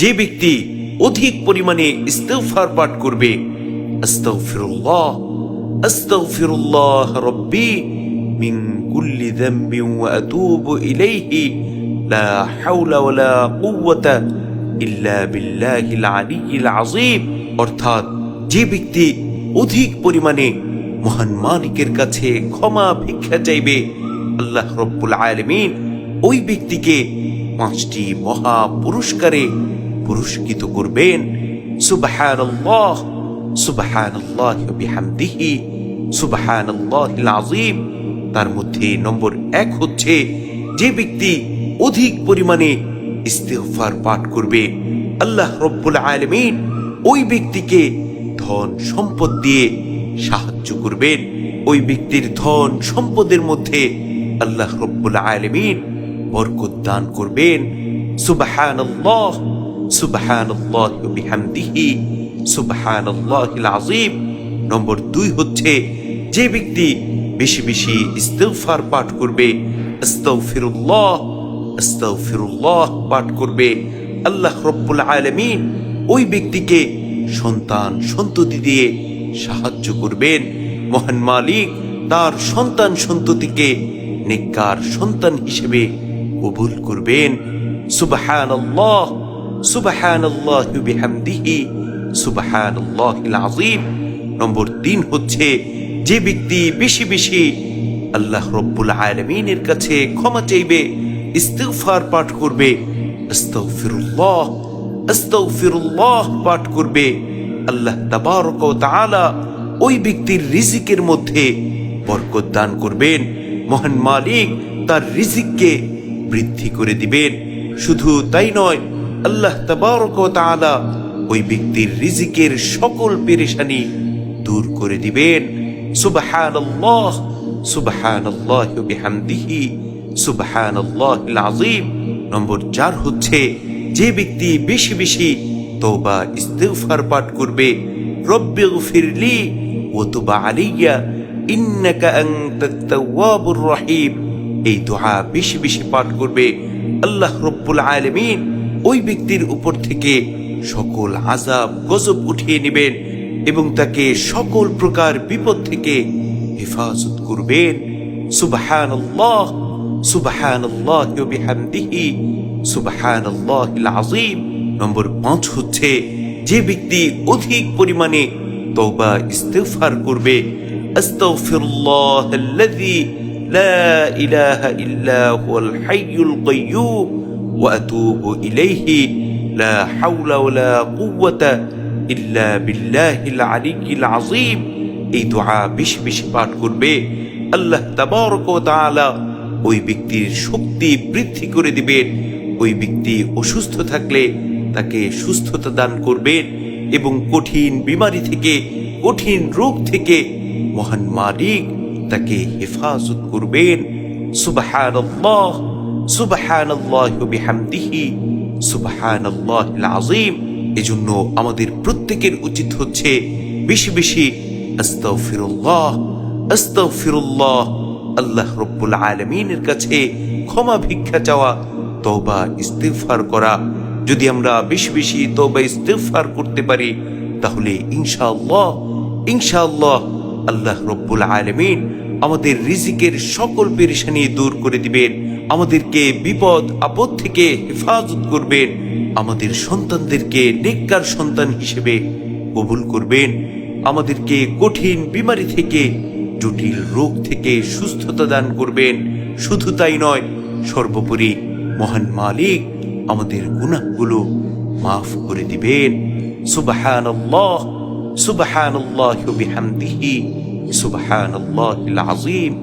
যে ব্যক্তি অধিক পরিমাণে ইস্তিগফার পাঠ করবে, আস্তাগফিরুল্লাহ আস্তাগফিরুল্লাহ রাব্বি মিন কুল্লি যামবিন ওয়া আতুবু ইলাইহি লা হাওলা ওয়ালা কুওয়াতা ইল্লা বিল্লাহিল আলিয়্যিল আযীম, অর্থাৎ যে ব্যক্তি অধিক পরিমাণে মহান মালিকের কাছে ক্ষমা ভিক্ষা চাইবে, আল্লাহ রাব্বুল আলামিন ওই ব্যক্তিকে 5টি মহা পুরস্কারে পুরস্কৃত করবেন। সুবহানাল্লাহ সুবহানাল্লাহি ওয়া বিহামদিহি সুবহানাল্লাহিল আযীম। তার মধ্যে নম্বর 1 হচ্ছে যে ব্যক্তি অধিক পরিমাণে ইস্তিগফার পাঠ করবে, আল্লাহ রাব্বুল আলামিন ওই ব্যক্তিকে ধন সম্পদ দিয়ে সাহায্য করবেন। ওই ব্যক্তির ধন সম্পদের মধ্যে আল্লাহ রাব্বুল আলামিন বরকত দান করবেন। সুবহানাল্লাহ সুবহানাল্লাহি ওয়া বিহামদিহি সুবহানাল্লাহিল আযীম। নম্বর 2 হচ্ছে যে ব্যক্তি বেশি বেশি ইস্তিগফার পাঠ করবে, আস্তাগফিরুল্লাহ আস্তাগফিরুল্লাহ পাঠ করবে, আল্লাহ রাব্বুল আলামিন ওই ব্যক্তিকে সন্তান সন্ততি দিয়ে সাহায্য করবেন। মহান মালিক তার সন্তান সন্ততিকে নেককার সন্তান হিসেবে কবুল করবেন। সুবহানাল্লাহ সুবহানাল্লাহি ওয়া বিহামদিহি সুবহানাল্লাহিল আযীম। নম্বর 3 হচ্ছে যে ব্যক্তি বেশি বেশি আল্লাহ রাব্বুল আলামিনের কাছে ক্ষমা চাইবে, ইস্তিগফার পাঠ করবে, আস্তাগফিরুল্লাহ আস্তাগফিরুল্লাহ পাঠ করবে, আল্লাহ তাবারক ওয়া তাআলা ওই ব্যক্তির রিজিকের মধ্যে বরকত দান করবেন। মহান মালিক তার রিজিককে বৃদ্ধি করে দিবেন। শুধু তাই নয়, আল্লাহ তাবারক ওয়া তাআলা ওই ব্যক্তির রিজিকের সকল পেরেশানি দূর করে দিবেন। সুবহানাল্লাহ সুবহানাল্লাহি ওয়া বিহামদিহি সুবহানাল্লাহিল আযীম। নম্বর 4 হচ্ছে যে ব্যক্তি বেশি বেশি তওবা ইস্তিগফার পাঠ করবে, রব্বিগফিরলি ওয়া তুব আলাইয়া ইন্নাকা আনতাত তাওয়াবুর রহিম। এই দোয়া বেশি বেশি পাঠ করবে, আল্লাহ রাব্বুল আলামিন ওই ব্যক্তির উপর থেকে সকল আযাব গজব উঠিয়ে নেবেন এবং তাকে সকল প্রকার বিপদ থেকে হেফাজত করবেন। সুবহানাল্লাহ সুবহানাল্লাহি ওয়া বিহামদিহি সুবহানাল্লাহিল আযীম। নম্বর 5 হচ্ছে যে ব্যক্তি অধিক পরিমাণে তওবা ইস্তিগফার করবে, আস্তাগফিরুল্লাহাল্লাযী লা ইলাহা ইল্লা হুয়াল হাইয়ুল কাইয়্যুম ওয়া আতুবু ইলাইহি লা হাওলা ওয়ালা কুওয়াতা ইল্লা বিল্লাহিল আলিয়্যিল আযীম। এই দোয়া বেশি বেশি পাঠ করবে, আল্লাহ তাবারক ওয়া তাআলা ওই ব্যক্তির শক্তি বৃদ্ধি করে দিবেন। ওই ব্যক্তি অসুস্থ থাকলে তাকে সুস্থতা দান করবেন এবং কঠিন বিমারি থেকে, কঠিন রোগ থেকে মহান মালিক তাকে হেফাজত করবেন। সুবহানাল্লাহ সুবহানাল্লাহি ওয়া বিহামদিহি সুবহানাল্লাহিল আযীম। এজন্য আমাদের প্রত্যেকের উচিত হচ্ছে বেশি বেশি আস্তাগফিরুল্লাহ আস্তাগফিরুল্লাহ, আল্লাহ রাব্বুল আলামিনের কাছে ক্ষমা ভিক্ষা চাওয়া, তওবা ইস্তিগফার করা। যদি আমরা বেশি বেশি তওবা ইস্তিগফার করতে পারি তাহলে ইনশাআল্লাহ ইনশাআল্লাহ আল্লাহ রাব্বুল আলামিন আমাদের রিজিকের সকল পেরেশানি দূর করে দিবেন, আমাদেরকে বিপদ আপদ থেকে হেফাজত করবেন, আমাদের সন্তানদেরকে নেককার সন্তান হিসেবে কবুল করবেন, আমাদেরকে কঠিন বিমারি থেকে, জটিল রোগ থেকে সুস্থতা দান করবেন। শুধু তাই নয়, সর্বোপরি মহান মালিক আমাদের গুনাহগুলো মাফ করে দিবেন। সুবহানাল্লাহ সুবহানাল্লাহি ওয়া বিহামদিহি সুবহানাল্লাহিল আযীম।